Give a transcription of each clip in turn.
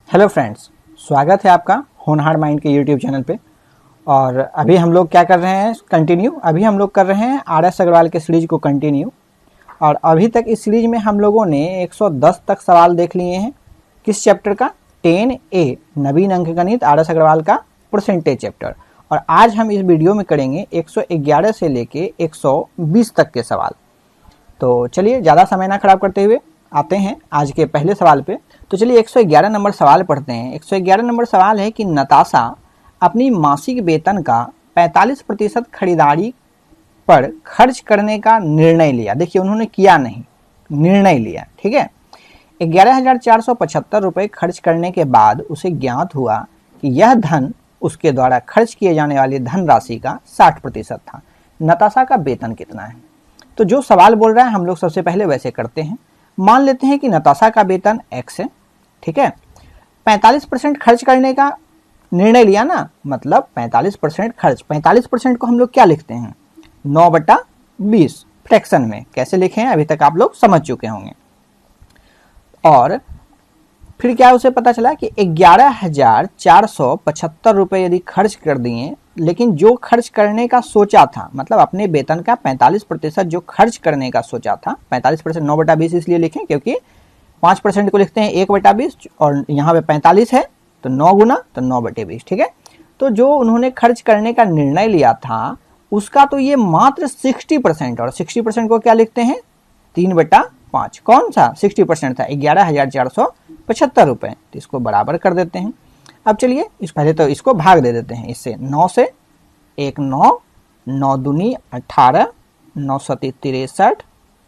Hello friends, स्वागत है आपका होनहार माइंड के यूट्यूब चैनल पे। और अभी हम लोग क्या कर रहे हैं, अभी हम लोग कर रहे हैं RS अग्रवाल के सीरीज को कंटिन्यू। और अभी तक इस सीरीज में हम लोगों ने 110 तक सवाल देख लिए हैं। किस चैप्टर का? 10A नवीन अंकगणित RS अग्रवाल का परसेंटेज चैप्टर। और आज हम इस वीडियो में करेंगे 111 से लेके 120 तक के सवाल। तो चलिए ज़्यादा समय ना खराब करते हुए आते हैं आज के पहले सवाल पे। तो चलिए 111 नंबर सवाल पढ़ते हैं। 111 नंबर सवाल है कि नताशा अपनी मासिक वेतन का 45% खरीदारी पर खर्च करने का निर्णय लिया। देखिए, उन्होंने किया नहीं, निर्णय लिया। ठीक है, 11,475 रुपये खर्च करने के बाद उसे ज्ञात हुआ कि यह धन उसके द्वारा खर्च किए जाने वाली धनराशि का 60% था। नताशा का वेतन कितना है? तो जो सवाल बोल रहा है हम लोग सबसे पहले वैसे करते हैं। मान लेते हैं कि नताशा का वेतन x है। ठीक है, 45% खर्च करने का निर्णय लिया ना, मतलब 45% खर्च। 45% को हम लोग क्या लिखते हैं? 9/20 फ्रैक्शन में। कैसे लिखे हैं अभी तक आप लोग समझ चुके होंगे। और फिर क्या उसे पता चला कि 11,475 रुपये यदि खर्च कर दिए, लेकिन जो खर्च करने का सोचा था, मतलब अपने वेतन का 45% जो खर्च करने का सोचा था, 45% 9/20 इसलिए लिखें क्योंकि 5% को लिखते हैं 1/20 और यहाँ पे 45 है तो 9 गुना तो 9/20। ठीक है, तो जो उन्होंने खर्च करने का निर्णय लिया था उसका तो ये मात्र 60%, और 60% को क्या लिखते हैं? 3/5। कौन सा 60% था? 11,475 रुपये। तो इसको बराबर कर देते हैं। अब चलिए पहले तो इसको भाग दे देते हैं इससे। 9 से 1 9, 9 दूनी 18, 9 सती 63,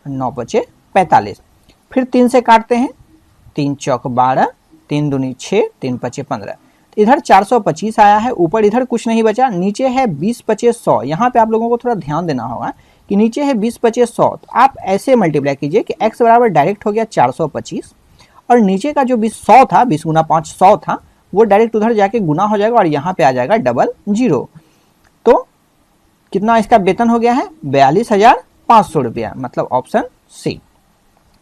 9 बचे 45। फिर 3 से काटते हैं, 3 चौक 12, 3 दूनी 6, 3 पचे 15। इधर 425 आया है, ऊपर इधर कुछ नहीं बचा, नीचे है 20 पचे 100। यहाँ पे आप लोगों को थोड़ा ध्यान देना होगा कि नीचे है 20 पचे 100। तो आप ऐसे मल्टीप्लाई कीजिए कि x बराबर डायरेक्ट हो गया 425, और नीचे का जो 100 था, 20 गुना 5 100 था, वो डायरेक्ट उधर जाके गुना हो जाएगा और यहाँ पे आ जाएगा 00। तो कितना इसका वेतन हो गया है? 42,500 रुपया, मतलब ऑप्शन सी।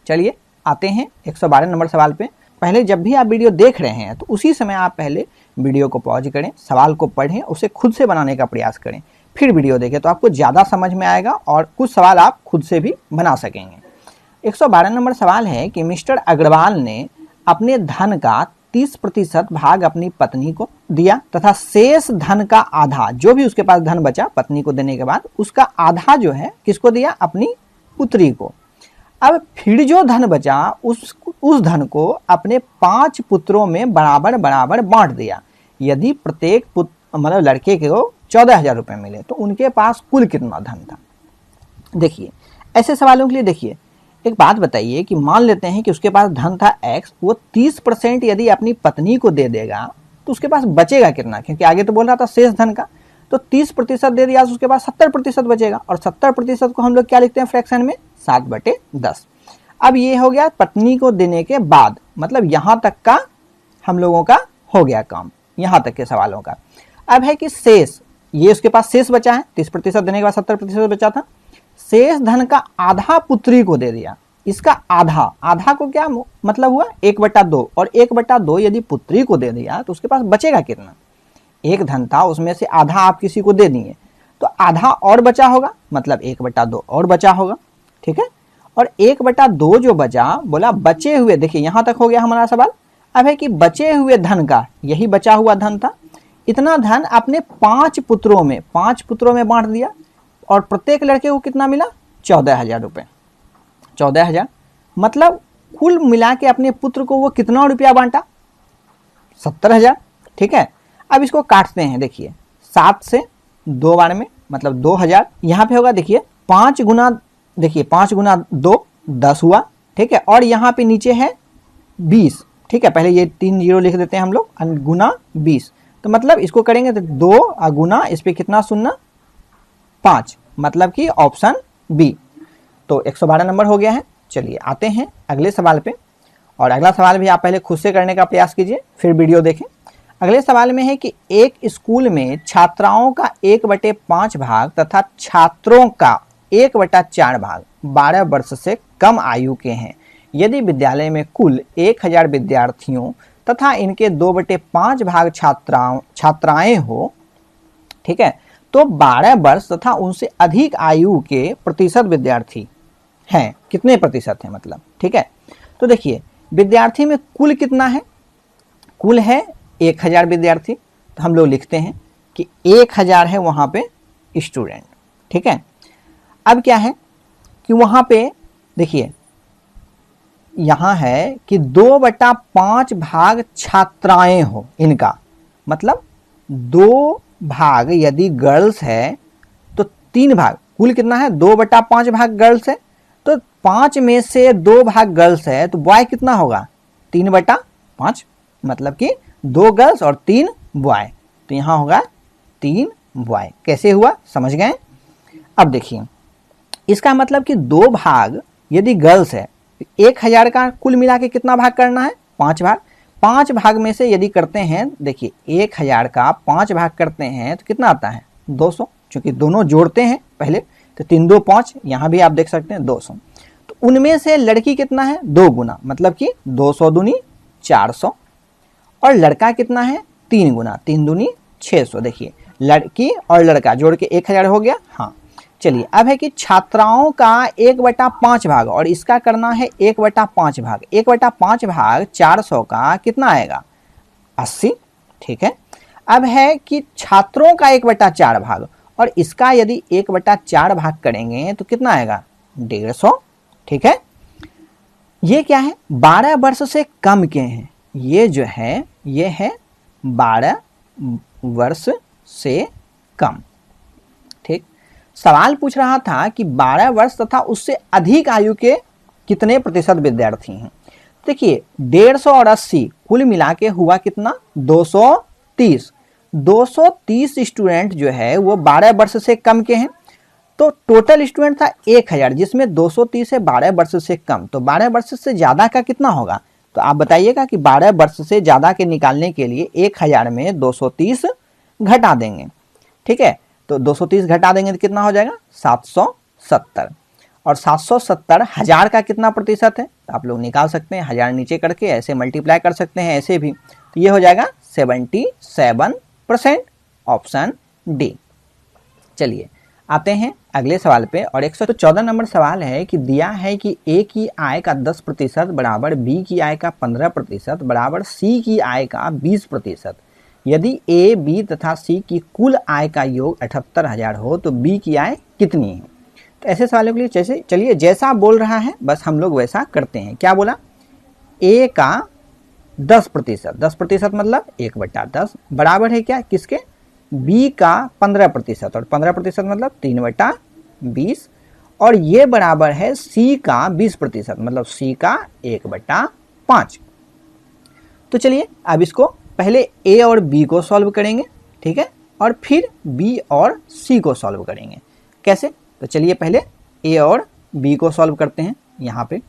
चलिए आते हैं 112 नंबर सवाल पे। पहले जब भी आप वीडियो देख रहे हैं तो उसी समय आप पहले वीडियो को पॉज करें, सवाल को पढ़ें, उसे खुद से बनाने का प्रयास करें, फिर वीडियो देखें, तो आपको ज़्यादा समझ में आएगा और कुछ सवाल आप खुद से भी बना सकेंगे। 112 नंबर सवाल है कि मिस्टर अग्रवाल ने अपने धन का 30% भाग अपनी पत्नी को दिया तथा शेष धन का आधा, जो भी उसके पास धन बचा पत्नी को देने के बाद, उसका आधा जो है किसको दिया? अपनी पुत्री को। अब फिर जो धन बचा उस धन को अपने 5 पुत्रों में बराबर बराबर बांट दिया। यदि प्रत्येक पुत्र मतलब लड़के को 14,000 रुपये मिले तो उनके पास कुल कितना धन था? देखिए, ऐसे सवालों के लिए देखिए एक बात बताइए कि मान लेते हैं कि उसके पास धन था x, वो 30% यदि अपनी पत्नी को दे देगा तो उसके पास बचेगा कितना? क्योंकि आगे तो बोल रहा था शेष धन का, तो 30% दे दिया तो उसके पास 70% बचेगा, और 70% को हम लोग क्या लिखते हैं फ्रैक्शन में? 7/10। अब ये हो गया पत्नी को देने के बाद, मतलब यहां तक का हम लोगों का हो गया काम, यहां तक के सवालों का। अब है कि शेष, ये उसके पास शेष बचा है, 30% देने के बाद 70% बचा था। शेष धन का आधा पुत्री को दे दिया। इसका आधा को क्या मतलब हुआ? 1/2, और 1/2 यदि पुत्री को दे दिया तो उसके पास बचेगा कितना? एक धन था, उसमें से आधा आप किसी को दे दिए तो आधा और बचा होगा, मतलब 1/2 और बचा होगा। ठीक है, और 1/2 जो बचा, बोला बचे हुए, देखिए यहां तक हो गया हमारा सवाल। अब है कि बचे हुए धन का, यही बचा हुआ धन था, इतना धन अपने 5 पुत्रों में बांट दिया, और प्रत्येक लड़के को कितना मिला? 14,000 रुपये। 14,000 मतलब कुल मिला के अपने पुत्र को वो कितना रुपया बांटा? 70,000। ठीक है, अब इसको काटते हैं। देखिए 7 से 2 बार में, मतलब 2,000 यहाँ पे होगा। देखिए 5 गुना 2 10 हुआ। ठीक है, और यहाँ पे नीचे है 20। ठीक है, पहले ये 3 जीरो लिख देते हैं हम लोग, गुना 20। तो मतलब इसको करेंगे तो 2 गुना इस पे कितना शून्य? 5, मतलब कि ऑप्शन बी। तो 112 नंबर हो गया है। चलिए आते हैं अगले सवाल पे, और अगला सवाल भी आप पहले खुद से करने का प्रयास कीजिए, फिर वीडियो देखें। अगले सवाल में है कि एक स्कूल में छात्राओं का 1/5 भाग तथा छात्रों का 1/4 भाग 12 वर्ष से कम आयु के हैं। यदि विद्यालय में कुल 1,000 विद्यार्थियों तथा इनके 2/5 भाग छात्राएं हो, ठीक है, तो 12 वर्ष तथा उनसे अधिक आयु के प्रतिशत विद्यार्थी हैं। कितने प्रतिशत हैं मतलब, ठीक है। तो देखिए विद्यार्थी में कुल कितना है, कुल है 1000 विद्यार्थी, तो हम लोग लिखते हैं कि 1000 है वहां पे स्टूडेंट, ठीक है। अब क्या है कि वहां पे देखिए यहां है कि 2/5 भाग छात्राएं हो, इनका मतलब 2 भाग यदि गर्ल्स है तो 3 भाग, कुल कितना है 2/5 भाग गर्ल्स है, तो 5 में से 2 भाग गर्ल्स है, तो बॉय कितना होगा 3/5, मतलब कि 2 गर्ल्स और 3 बॉय, तो यहां होगा 3 बॉय। कैसे हुआ समझ गए। अब देखिए इसका मतलब कि 2 भाग यदि गर्ल्स है, 1000 का कुल मिला के कितना भाग करना है 5 भाग, 5 भाग में से यदि करते हैं, देखिए 1000 का 5 भाग करते हैं तो कितना आता है 200, क्योंकि दोनों जोड़ते हैं पहले, तो 3 2 5, यहां भी आप देख सकते हैं 200। तो उनमें से लड़की कितना है 2 गुना, मतलब कि 200 दूनी 400, और लड़का कितना है 3 गुना, 3 दूनी 600। देखिए लड़की और लड़का जोड़ के 1000 हो गया। हाँ चलिए अब है कि छात्राओं का 1/5 भाग, और इसका करना है 1/5 भाग, 1/5 भाग 400 का कितना आएगा 80, ठीक है। अब है कि छात्रों का 1/4 भाग, और इसका यदि 1/4 भाग करेंगे तो कितना आएगा 150, ठीक है। ये क्या है 12 वर्ष से कम के हैं, ये जो है ये है 12 वर्ष से कम, ठीक। सवाल पूछ रहा था कि 12 वर्ष तथा उससे अधिक आयु के कितने प्रतिशत विद्यार्थी हैं। देखिए 150 और 80 कुल मिला के हुआ कितना 230, 230 स्टूडेंट जो है वो 12 वर्ष से कम के हैं। तो टोटल स्टूडेंट था 1000, जिसमें 230 है 12 वर्ष से कम, तो 12 वर्ष से ज्यादा का कितना होगा, तो आप बताइएगा कि 12 वर्ष से ज्यादा के निकालने के लिए 1000 में 230 घटा देंगे, ठीक है। तो 230 घटा देंगे तो कितना हो जाएगा 770, और 770 1000 का कितना प्रतिशत है, तो आप लोग निकाल सकते हैं, 1000 नीचे करके ऐसे मल्टीप्लाई कर सकते हैं ऐसे भी, तो ये हो जाएगा 77%, ऑप्शन डी। चलिए आते हैं अगले सवाल पे, और 114 नंबर सवाल है कि दिया है कि ए की आय का 10% बराबर बी की आय का 15% बराबर सी की आय का 20%। यदि ए बी तथा सी की कुल आय का योग 78,000 हो तो बी की आय कितनी है। तो ऐसे सवालों के लिए चलिए जैसा बोल रहा है बस हम लोग वैसा करते हैं। क्या बोला, ए का 10%, 10% मतलब 1/10 बराबर है क्या किसके, बी का 15%, और 15% मतलब 3/20, और ये बराबर है सी का 20%, मतलब सी का 1/5। तो चलिए अब इसको पहले ए और बी को सॉल्व करेंगे, ठीक है, और फिर बी और सी को सॉल्व करेंगे। कैसे, तो चलिए पहले ए और बी को सॉल्व करते हैं। यहाँ पे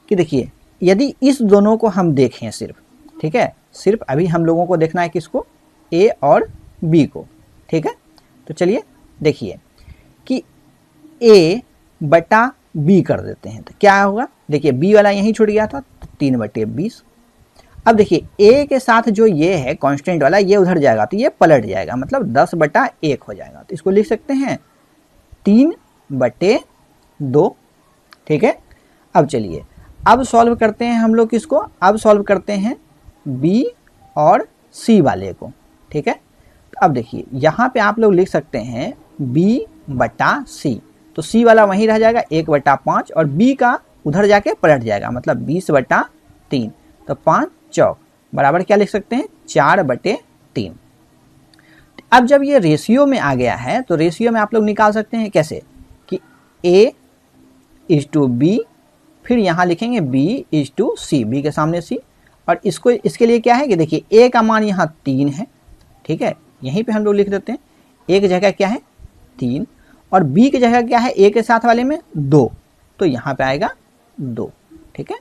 कि देखिए यदि इस दोनों को हम देखें सिर्फ, ठीक है, सिर्फ अभी हम लोगों को देखना है किसको, ए और बी को, ठीक है। तो चलिए देखिए कि ए बटा बी कर देते हैं तो क्या होगा, देखिए बी वाला यहीं छूट गया था तो 3/20। अब देखिए ए के साथ जो ये है कांस्टेंट वाला ये उधर जाएगा तो ये पलट जाएगा, मतलब 10/1 हो जाएगा, तो इसको लिख सकते हैं 3/2, ठीक है। अब चलिए अब सॉल्व करते हैं हम लोग किसको, अब सॉल्व करते हैं बी और सी वाले को, ठीक है। तो अब देखिए यहाँ पे आप लोग लिख सकते हैं b/c, तो सी वाला वहीं रह जाएगा 1/5, और बी का उधर जाके पलट जाएगा, मतलब 20/3, तो 5 चौक बराबर क्या लिख सकते हैं 4/3। अब जब ये रेशियो में आ गया है तो रेशियो में आप लोग निकाल सकते हैं कैसे, कि A/B, फिर यहाँ लिखेंगे B/C, B के सामने C, और इसको इसके लिए क्या है कि देखिए A का मान यहाँ 3 है, ठीक है, यहीं पे हम लोग लिख देते हैं, A की जगह क्या है 3, और B की जगह क्या है A के साथ वाले में 2, तो यहाँ पे आएगा 2, ठीक है।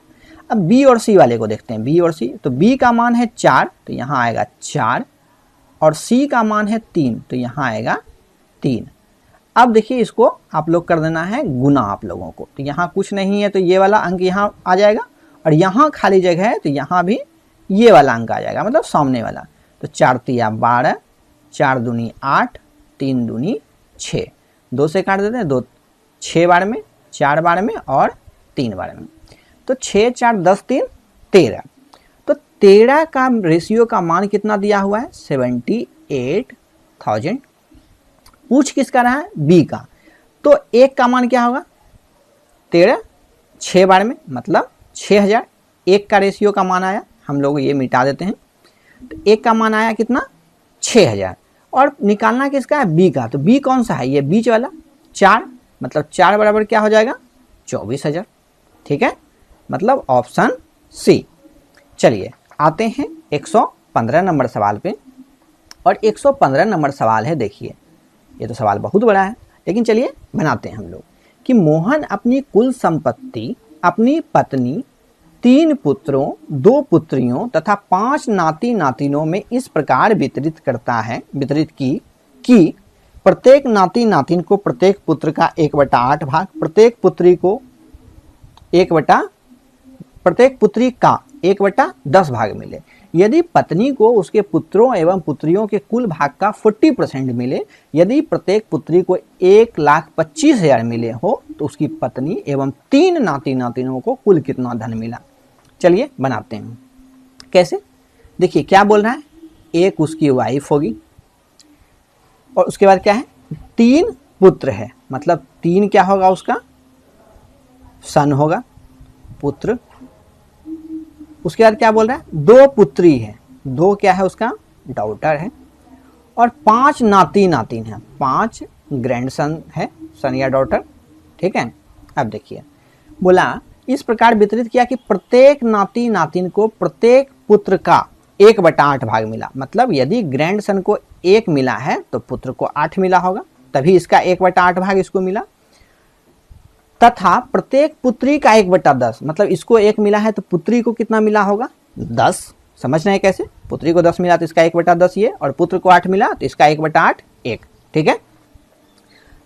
अब B और C वाले को देखते हैं, B और C, तो B का मान है 4 तो यहाँ आएगा 4, और C का मान है 3 तो यहाँ आएगा 3। अब देखिए इसको आप लोग कर देना है गुना आप लोगों को, तो यहाँ कुछ नहीं है तो ये वाला अंक यहाँ आ जाएगा, और यहाँ खाली जगह है तो यहाँ भी ये वाला अंक आ जाएगा, मतलब सामने वाला। तो 4 तिया 12, 4 दूनी 8, 3 दूनी 6, 2 से काट देते हैं, 2 6 बार में, 4 बार में और 3 बार में। तो 6 4 10 3 13। तो 13 का रेशियो का मान कितना दिया हुआ है? 78,000। पूछ किसका रहा है? बी का। तो एक का मान क्या होगा? 13 6 बार में, मतलब 6000। एक का रेशियो का मान आया, हम लोग ये मिटा देते हैं। तो एक का मान आया कितना? 6000। और निकालना किसका है? बी का। तो बी कौन सा है? ये बीच वाला 4, मतलब 4 बराबर क्या हो जाएगा? 24,000। ठीक है, मतलब ऑप्शन सी। चलिए आते हैं 115 नंबर सवाल पे। और 115 नंबर सवाल है, देखिए ये तो सवाल बहुत बड़ा है, लेकिन चलिए बनाते हैं हम लोग। कि मोहन अपनी कुल संपत्ति अपनी पत्नी, 3 पुत्रों, 2 पुत्रियों तथा 5 नाती नातिनों में इस प्रकार वितरित की कि प्रत्येक नाती नातिन को प्रत्येक पुत्र का 1/8 भाग, प्रत्येक पुत्री का 1/10 भाग मिले। यदि पत्नी को उसके पुत्रों एवं पुत्रियों के कुल भाग का 40% मिले, यदि प्रत्येक पुत्री को 1,25,000 मिले हो, तो उसकी पत्नी एवं 3 नाती नातिनों को कुल कितना धन मिला? चलिए बनाते हैं। कैसे? देखिए क्या बोल रहा है, एक उसकी वाइफ होगी और उसके बाद क्या है? 3 पुत्र है, मतलब 3 क्या होगा? उसका सन होगा, पुत्र। उसके बाद क्या बोल रहा है? 2 पुत्री है, 2 क्या है? उसका डॉटर है। और 5 नाती नातिन है, 5 ग्रैंडसन है, सन या डॉटर। ठीक है, अब देखिए बोला इस प्रकार वितरित किया कि प्रत्येक नाती नातिन को प्रत्येक पुत्र का 1/8 भाग मिला। मतलब यदि ग्रैंडसन को 1 मिला है तो पुत्र को 8 मिला होगा, तभी इसका 1/8 भाग इसको मिला। तथा प्रत्येक पुत्री का 1/10, मतलब इसको 1 मिला है तो पुत्री को कितना मिला होगा? 10। समझ रहे हैं कैसे? पुत्री को 10 मिला तो इसका 1/10 ये, और पुत्र को 8 मिला तो इसका 1/8 1। ठीक है,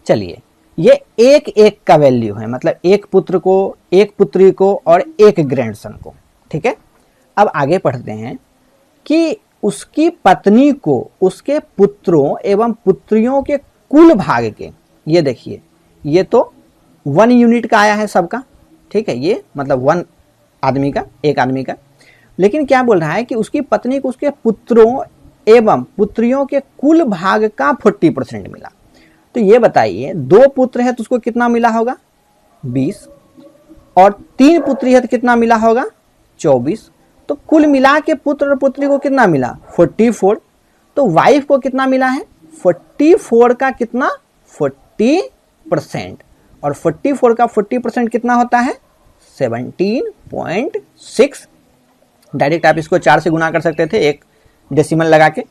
चलिए ये 1 का वैल्यू है, मतलब एक पुत्र को, एक पुत्री को और एक ग्रैंडसन को। ठीक है, अब आगे पढ़ते हैं कि उसकी पत्नी को उसके पुत्रों एवं पुत्रियों के कुल भाग के, ये देखिए ये तो 1 यूनिट का आया है सबका। ठीक है, ये मतलब 1 आदमी का, एक आदमी का। लेकिन क्या बोल रहा है कि उसकी पत्नी को उसके पुत्रों एवं पुत्रियों के कुल भाग का 40% मिला। तो ये बताइए 2 पुत्र है तो उसको कितना मिला होगा? 20। और 3 पुत्री है तो कितना मिला होगा? 24। तो कुल मिला के पुत्र और पुत्री को कितना मिला? 44। तो वाइफ को कितना मिला है? 44 का कितना? 40%। और 44 का 40% कितना होता है? 17.6। डायरेक्ट आप इसको 4 से गुना कर सकते थे, एक डेसिमल लगा के।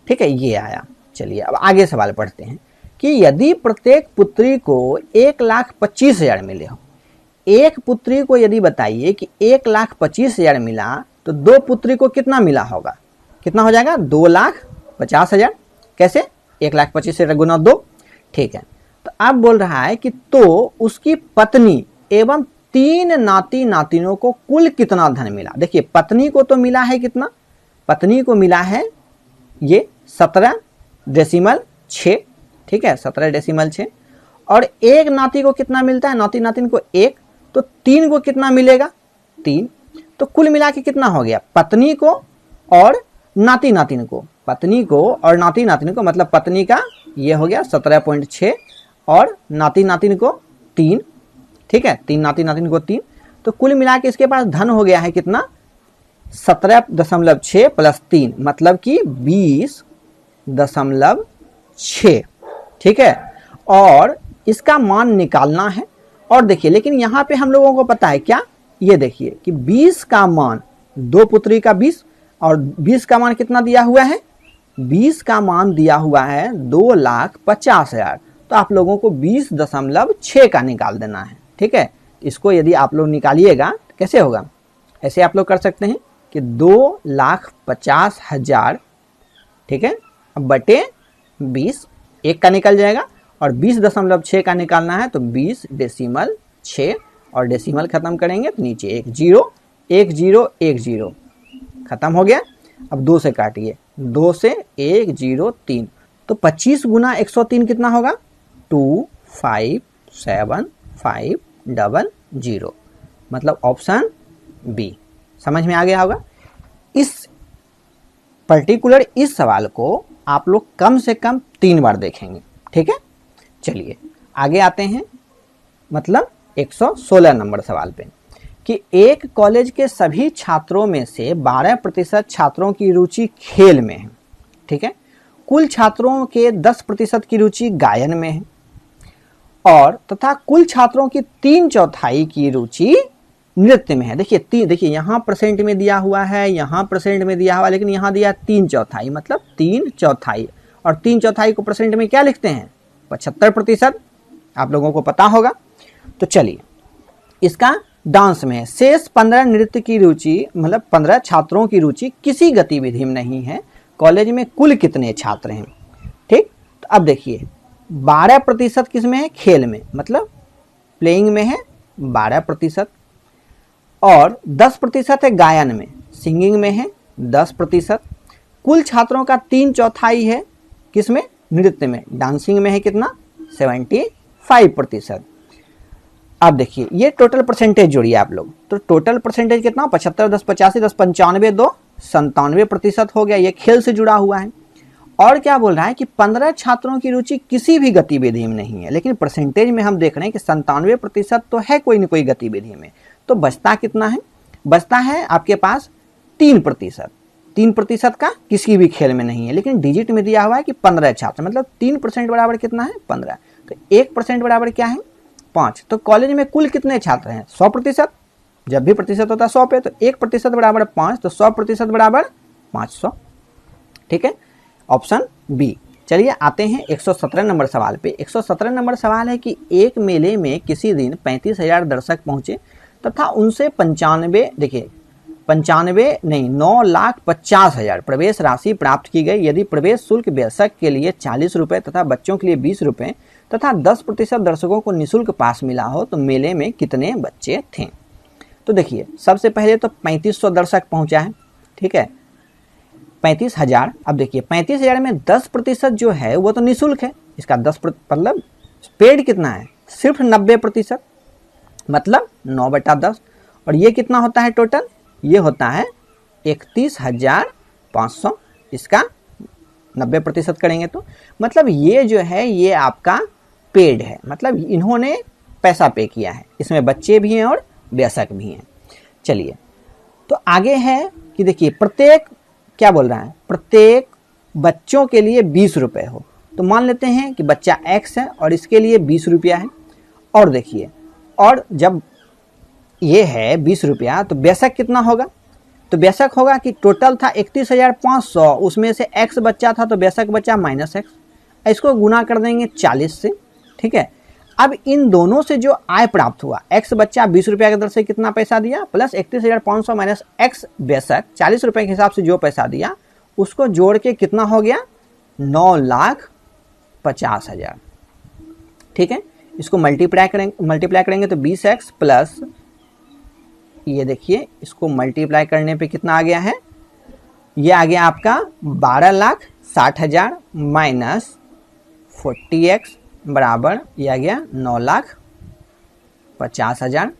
ठीक है, ये आया। चलिए अब आगे सवाल पढ़ते हैं कि यदि प्रत्येक पुत्री को 1,25,000 मिले हो, एक पुत्री को यदि बताइए कि 1,25,000 मिला तो 2 पुत्री को कितना मिला होगा? कितना हो जाएगा? 2,50,000। कैसे? 1,25,000 से गुना 2। ठीक है, तो अब बोल रहा है कि तो उसकी पत्नी एवं 3 नाती नातिनों को कुल कितना धन मिला? देखिए पत्नी को तो मिला है कितना? पत्नी को मिला है ये 17.6। ठीक है, 17.6। और एक नाती को कितना मिलता है? नाती नातिन को 1। तो 3 को कितना मिलेगा? 3। तो कुल मिला के कितना हो गया? पत्नी को और नाती नातिन को, पत्नी को और नाती नातिन को, मतलब पत्नी का ये हो गया 17.6 और नाती नातिन को 3। ठीक है, 3 नाती नातिन को 3। तो कुल मिला के इसके पास धन हो गया है कितना? 17.6 प्लस 3, मतलब कि 20.6। ठीक है, और इसका मान निकालना है। और देखिए लेकिन यहाँ पे हम लोगों को पता है क्या? ये देखिए कि 20 का मान, 2 पुत्री का 20, और 20 का मान कितना दिया हुआ है? 20 का मान दिया हुआ है 2,50,000। तो आप लोगों को 20.6 का निकाल देना है। ठीक है, इसको यदि आप लोग निकालिएगा तो कैसे होगा? ऐसे आप लोग कर सकते हैं कि 2,50,000, ठीक है, बटे 20, 1 का निकल जाएगा। और 20.6 का निकालना है तो 20.6, और डेसिमल खत्म करेंगे तो नीचे 1 0 1 0 1 0 खत्म हो गया। अब 2 से काटिए, 2 से 1 0 3, तो 25 गुना 103 कितना होगा? 25750, मतलब ऑप्शन बी। समझ में आ गया होगा। इस पर्टिकुलर इस सवाल को आप लोग कम से कम 3 बार देखेंगे, ठीक है। चलिए आगे आते हैं, मतलब 116 नंबर सवाल पे, कि एक कॉलेज के सभी छात्रों में से 12% छात्रों की रुचि खेल में है, ठीक है। कुल छात्रों के 10% की रुचि गायन में है, और तथा कुल छात्रों की 3/4 की रुचि नृत्य में है। देखिए यहाँ परसेंट में दिया हुआ है, यहाँ परसेंट में दिया हुआ है, लेकिन यहाँ दिया 3/4, मतलब 3/4, और 3/4 को परसेंट में क्या लिखते हैं? 75%। आप लोगों को पता होगा। तो चलिए, इसका डांस में है। शेष 15 नृत्य की रुचि, मतलब 15 छात्रों की रुचि किसी गतिविधि में नहीं है। कॉलेज में कुल कितने छात्र हैं? ठीक, तो अब देखिए 12% किस में है? खेल में, मतलब प्लेइंग में है 12%, और 10% है गायन में, सिंगिंग में है 10%। कुल छात्रों का 3/4 है किसमें? नृत्य में, डांसिंग में है कितना? 75%। अब देखिए ये टोटल परसेंटेज जोड़िए आप लोग, तो टोटल परसेंटेज कितना? 75 10 85 10 95 2 97% हो गया। ये खेल से जुड़ा हुआ है। और क्या बोल रहा है कि 15 छात्रों की रुचि किसी भी गतिविधि में नहीं है, लेकिन परसेंटेज में हम देख रहे हैं कि 97% तो है कोई न कोई गतिविधि में। तो बचता कितना है? बचता है आपके पास 3%। 3% का किसी भी खेल में नहीं है, लेकिन डिजिट में दिया हुआ है कि 15 छात्र, मतलब 3% बराबर कितना है? 15। तो 1% बराबर क्या है? 5। तो कॉलेज में कुल कितने छात्र हैं? 100%। जब भी प्रतिशत होता है 100 पे, तो 1% बराबर 5, तो 100% बराबर 500, ठीक है, ऑप्शन बी। चलिए आते हैं 117 नंबर सवाल पे। 117 नंबर सवाल है कि एक मेले में किसी दिन 35,000 दर्शक पहुंचे तथा उनसे 9,50,000 प्रवेश राशि प्राप्त की गई। यदि प्रवेश शुल्क दर्शक के लिए 40 रुपये तथा बच्चों के लिए 20 रुपये तथा 10% दर्शकों को निःशुल्क पास मिला हो, तो मेले में कितने बच्चे थे? तो देखिए सबसे पहले तो 3500 दर्शक पहुंचा है, ठीक है, 35,000। अब देखिए 35,000 में 10% जो है वो तो निःशुल्क है। इसका 10 मतलब पेड कितना है? सिर्फ 90%, मतलब 9/10। और ये कितना होता है टोटल? ये होता है 31,500। इसका 90% करेंगे तो मतलब ये जो है ये आपका पेड है, मतलब इन्होंने पैसा पे किया है। इसमें बच्चे भी हैं और वयस्क भी हैं। चलिए तो आगे है कि देखिए प्रत्येक, क्या बोल रहा है? प्रत्येक बच्चों के लिए 20 रुपये हो। तो मान लेते हैं कि बच्चा X है और इसके लिए 20 रुपया है। और देखिए, और जब ये है 20 रुपया, तो वयस्क कितना होगा? तो वयस्क होगा कि टोटल था 31,500, उसमें से X बच्चा था, तो वयस्क बचा -X। इसको गुना कर देंगे 40 से, ठीक है। अब इन दोनों से जो आय प्राप्त हुआ, X बच्चा 20 रुपया की दर से कितना पैसा दिया, प्लस 31,500 माइनस X वयस्क 40 रुपये के हिसाब से जो पैसा दिया, उसको जोड़ के कितना हो गया? 9,50,000, ठीक है। इसको मल्टीप्लाई करेंगे तो 20X प्लस, ये देखिए इसको मल्टीप्लाई करने पे कितना आ गया है? ये आ गया आपका 12,60,000 माइनस 40X बराबर ये आ गया 9,50,000,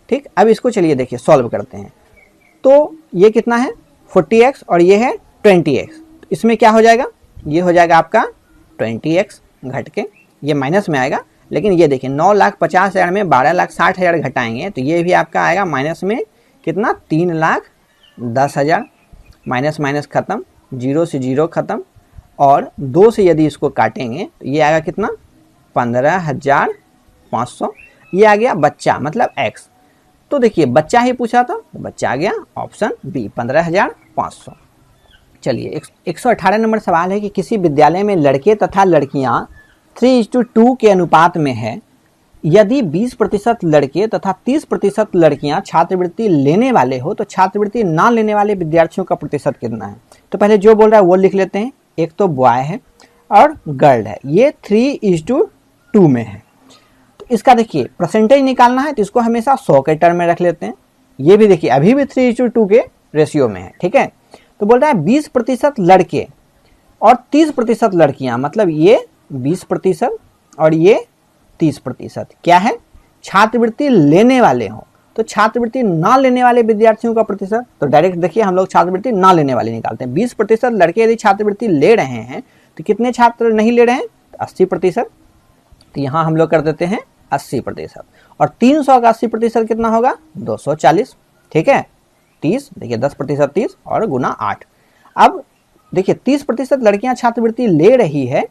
ठीक। अब इसको चलिए देखिए सॉल्व करते हैं। तो ये कितना है? 40X और ये है 20X। इसमें क्या हो जाएगा? ये हो जाएगा आपका 20X घट के, ये माइनस में आएगा। लेकिन ये देखिए 9,50,000 में 12,60,000 घटाएंगे तो ये भी आपका आएगा माइनस में कितना? 3,10,000। माइनस माइनस खत्म, 0 से 0 खत्म, और 2 से यदि इसको काटेंगे तो ये आएगा कितना? 15,500। ये आ गया बच्चा, मतलब X। तो देखिए बच्चा ही पूछा था, तो बच्चा आ गया ऑप्शन बी 15,500। चलिए 118 नंबर सवाल है कि किसी विद्यालय में लड़के तथा लड़कियां 3:2 के अनुपात में है। यदि 20% लड़के तथा 30% लड़कियां छात्रवृत्ति लेने वाले हो, तो छात्रवृत्ति ना लेने वाले विद्यार्थियों का प्रतिशत कितना है? तो पहले जो बोल रहा है वो लिख लेते हैं। एक तो बॉय है और गर्ल है, ये 3:2 में है। तो इसका देखिए परसेंटेज निकालना है, तो इसको हमेशा 100 के टर्म में रख लेते हैं। ये भी देखिए अभी भी 3:2 के रेशियो में है, ठीक है। तो बोल रहा है 20% लड़के और 30% लड़कियां, मतलब ये 20% और ये 30% क्या है, छात्रवृत्ति लेने वाले हों। तो छात्रवृत्ति ना लेने वाले विद्यार्थियों का प्रतिशत, तो डायरेक्ट देखिए हम लोग छात्रवृत्ति ना लेने वाले निकालते हैं। 20% लड़के यदि छात्रवृत्ति ले रहे हैं तो कितने छात्र नहीं ले रहे हैं, 80%। तो यहाँ हम लोग कर देते हैं 80%, और 300 का 80% कितना होगा, 240, ठीक है। 30 देखिए 10% 30 और गुना 8। अब देखिए 30% लड़कियां छात्रवृत्ति ले रही है,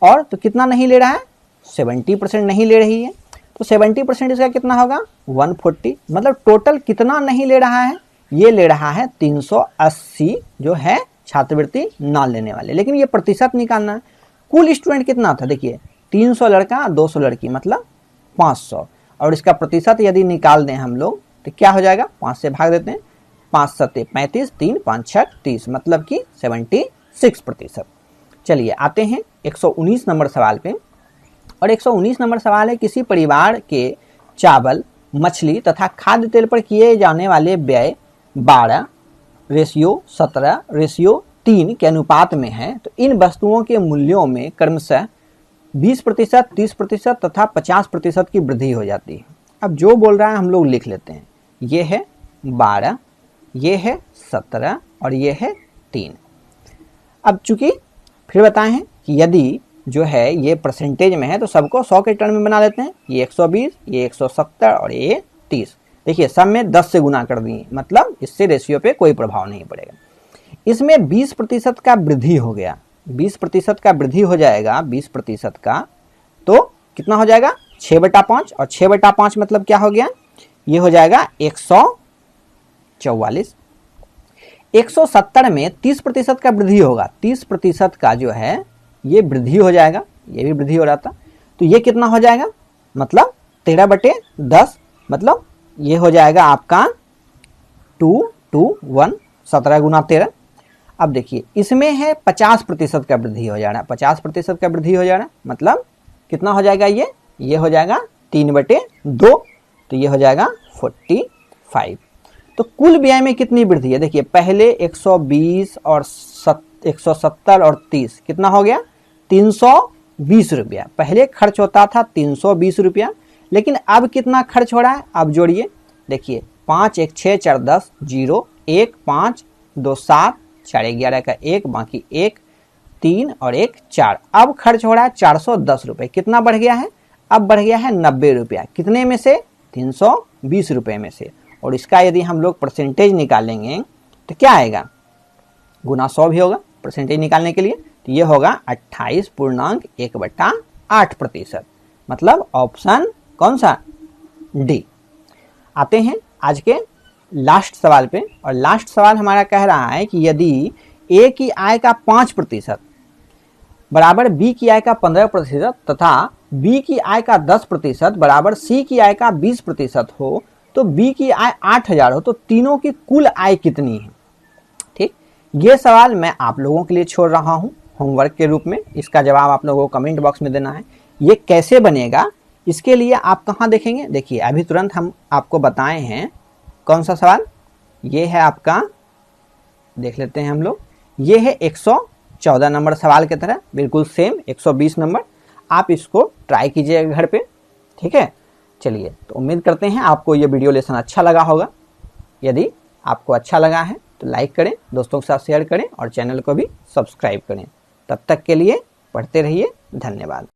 और तो कितना नहीं ले रहा है, 70% नहीं ले रही है। तो 70% इसका कितना होगा, 140। मतलब टोटल कितना नहीं ले रहा है, ये ले रहा है 380 जो है छात्रवृत्ति ना लेने वाले। लेकिन ये प्रतिशत निकालना है। कुल स्टूडेंट कितना था, देखिए 300 लड़का 200 लड़की मतलब 500, और इसका प्रतिशत यदि निकाल दें हम लोग तो क्या हो जाएगा, 5 से भाग देते हैं, 5 सत्ते 35, 3 5 6 30, मतलब कि 76%। चलिए आते हैं 119 नंबर सवाल पे। और 119 नंबर सवाल है, किसी परिवार के चावल, मछली तथा खाद्य तेल पर किए जाने वाले व्यय 12:17:3 के अनुपात में है। तो इन वस्तुओं के मूल्यों में क्रमशः 20%, 30% तथा 50% की वृद्धि हो जाती है। अब जो बोल रहा है हम लोग लिख लेते हैं। ये है 12, ये है 17 और ये है 3। अब चूंकि फिर बताए हैं कि यदि जो है ये परसेंटेज में है तो सबको 100 के टर्म में बना लेते हैं। ये 120, ये 170 और ये 30। देखिए सब में 10 से गुना कर दिए, मतलब इससे रेशियो पे कोई प्रभाव नहीं पड़ेगा। इसमें 20% का वृद्धि हो गया, 20% का वृद्धि हो जाएगा, 20% का, तो कितना हो जाएगा, 6/5, और 6/5 मतलब क्या हो गया, ये हो जाएगा 144। 170 में 30% का वृद्धि होगा, 30% का जो है ये वृद्धि हो जाएगा, ये भी वृद्धि हो रहा था। तो ये कितना हो जाएगा, मतलब 13/10, मतलब ये हो जाएगा आपका 221, 17 गुना 13। अब देखिए इसमें है 50% का वृद्धि हो जाना, 50% का वृद्धि हो जाना, मतलब कितना हो जाएगा, ये हो जाएगा 3/2, तो ये हो जाएगा 45। तो कुल व्यय में कितनी वृद्धि है, देखिए पहले 120 और 170 और 30 कितना हो गया, 320 रुपया। पहले खर्च होता था 320 रुपया, लेकिन अब कितना खर्च हो रहा है, अब जोड़िए, देखिए 5 1 6 4 10 0 1 5 2 7 4 11 का 1, बाकी 1 3 और 1 4। अब खर्च हो रहा है 410 रुपये। कितना बढ़ गया है, अब बढ़ गया है 90 रुपया। कितने में से, 320 रुपये में से। और इसका यदि हम लोग परसेंटेज निकालेंगे तो क्या आएगा, गुना 100 भी होगा परसेंटेज निकालने के लिए। तो ये होगा 28.1/8%, मतलब ऑप्शन कौन सा, डी। आते हैं आज के लास्ट सवाल पे। और लास्ट सवाल हमारा कह रहा है कि यदि ए की आय का 5% बराबर बी की आय का 15% तथा बी की आय का 10% बराबर सी की आय का 20% हो, तो बी की आय 8000 हो, तो तीनों की कुल आय कितनी है। ठीक, ये सवाल मैं आप लोगों के लिए छोड़ रहा हूं होमवर्क के रूप में। इसका जवाब आप लोगों को कमेंट बॉक्स में देना है। ये कैसे बनेगा, इसके लिए आप कहाँ देखेंगे, देखिए अभी तुरंत हम आपको बताए हैं कौन सा सवाल, ये है आपका, देख लेते हैं हम लोग, ये है 114 नंबर सवाल की तरह बिल्कुल सेम 120 नंबर। आप इसको ट्राई कीजिएगा घर पे, ठीक है। चलिए, तो उम्मीद करते हैं आपको ये वीडियो लेसन अच्छा लगा होगा। यदि आपको अच्छा लगा है तो लाइक करें, दोस्तों के साथ शेयर करें और चैनल को भी सब्सक्राइब करें। तब तक के लिए पढ़ते रहिए, धन्यवाद।